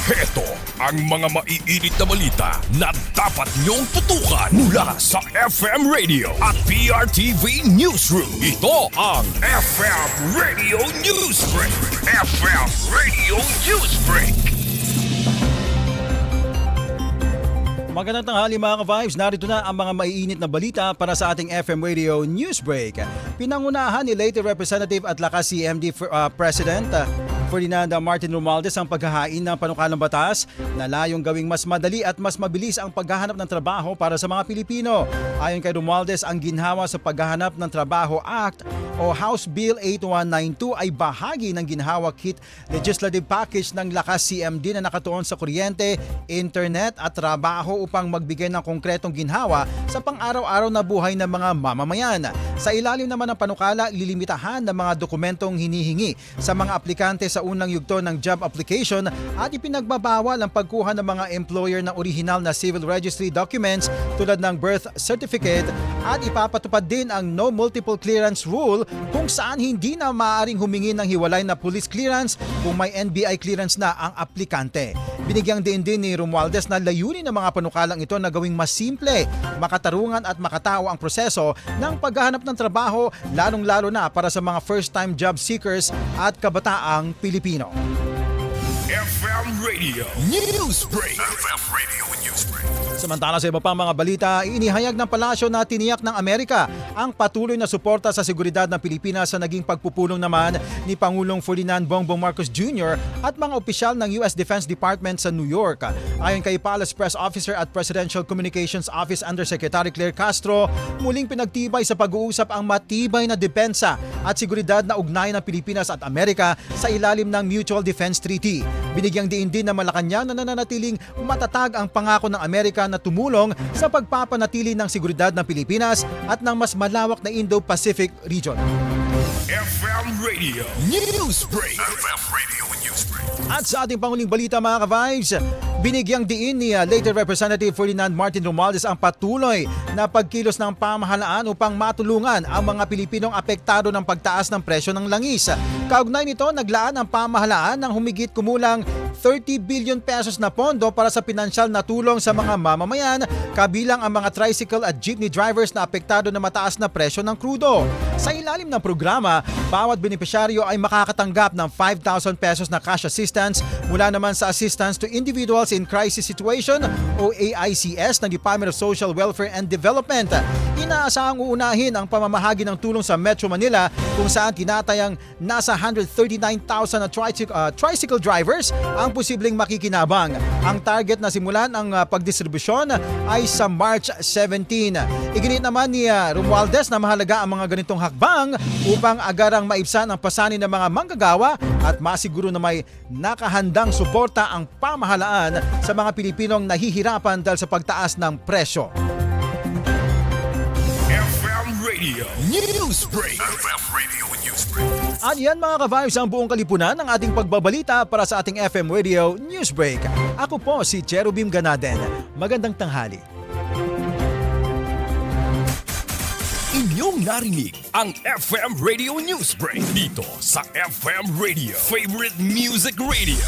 Heto ang mga maiinit na balita na dapat niyong tutukan mula sa FM Radio at PRTV Newsroom. Ito ang FM Radio Newsbreak. FM Radio Newsbreak. Magandang tanghali mga ka-Vibes, narito na ang mga maiinit na balita para sa ating FM Radio Newsbreak. Pinangunahan ni Leyte Representative at Lakas CMD President Ferdinand Martin Romualdez ang paghahain ng panukalang batas na layong gawing mas madali at mas mabilis ang paghahanap ng trabaho para sa mga Pilipino. Ayon kay Romualdez, ang ginhawa sa Paghahanap ng Trabaho Act o House Bill 8192 ay bahagi ng ginhawa kit legislative package ng Lakas CMD na nakatuon sa kuryente, internet at trabaho upang magbigay ng konkretong ginhawa sa pang-araw-araw na buhay ng mga mamamayan. Sa ilalim naman ng panukala, lilimitahan ng mga dokumentong hinihingi sa mga aplikante sa unang yugto ng job application at ipinagbabawal ang pagkuha ng mga employer ng orihinal na civil registry documents tulad ng birth certificate at ipapatupad din ang no multiple clearance rule kung saan hindi na maaaring humingi ng hiwalay na police clearance kung may NBI clearance na ang aplikante. Binigyang din ni Romualdez na layunin ng mga panukalang ito na gawing mas simple, makatarungan at makatao ang proseso ng paghahanap ng trabaho, lalong-lalo na para sa mga first-time job seekers at kabataang Pilipino. FM Radio Newsbreak. FM Radio Newsbreak. Samantala sa iba pang mga balita, inihayag ng palasyo na tiniyak ng Amerika ang patuloy na suporta sa seguridad ng Pilipinas sa naging pagpupulong naman ni Pangulong Ferdinand Bongbong Marcos Jr. at mga opisyal ng US Defense Department sa New York. Ayon kay Palace Press Officer at Presidential Communications Office Undersecretary Claire Castro, muling pinagtibay sa pag-uusap ang matibay na depensa at seguridad na ugnayan ng Pilipinas at Amerika sa ilalim ng Mutual Defense Treaty. Binigyang diin din na Malacanang na nananatiling matatag ang pangako ng Amerika na tumulong sa pagpapanatili ng seguridad ng Pilipinas at ng mas malawak na Indo-Pacific region. FM Radio Newsbreak. FM Radio Newsbreak. At sa ating panguling balita mga ka-Vibes, binigyang diin ni Leyte Representative Ferdinand Martin Romualdez ang patuloy na pagkilos ng pamahalaan upang matulungan ang mga Pilipinong apektado ng pagtaas ng presyo ng langis. Kaugnay nito, naglaan ang pamahalaan ng humigit kumulang 30 billion pesos na pondo para sa pinansyal na tulong sa mga mamamayan, kabilang ang mga tricycle at jeepney drivers na apektado na mataas na presyo ng krudo. Sa ilalim ng programa, bawat benepisyaryo ay makakatanggap ng 5,000 pesos na cash assistance mula naman sa Assistance to Individuals in Crisis Situation o AICS ng Department of Social Welfare and Development. Inaasahang uunahin ang pamamahagi ng tulong sa Metro Manila kung saan tinatayang nasa 139,000 na tricycle drivers ang posibleng makikinabang. Ang target na simulan ang pagdistribusyon ay sa March 17. Iginit naman ni Romualdez na mahalaga ang mga ganitong hakbang upang agarang maibsan ang pasanin ng mga manggagawa at masiguro na may nakahandang suporta ang pamahalaan sa mga Pilipinong nahihirapan dahil sa pagtaas ng presyo. FM Radio Newsbreak. FM Radio Newsbreak. At yan mga ka-Vibes ang buong kalipunan ng ating pagbabalita para sa ating FM Radio Newsbreak. Ako po si Cherubim Ganaden. Magandang tanghali. Inyong narinig ang FM Radio Newsbreak dito sa FM Radio, Favorite Music Radio.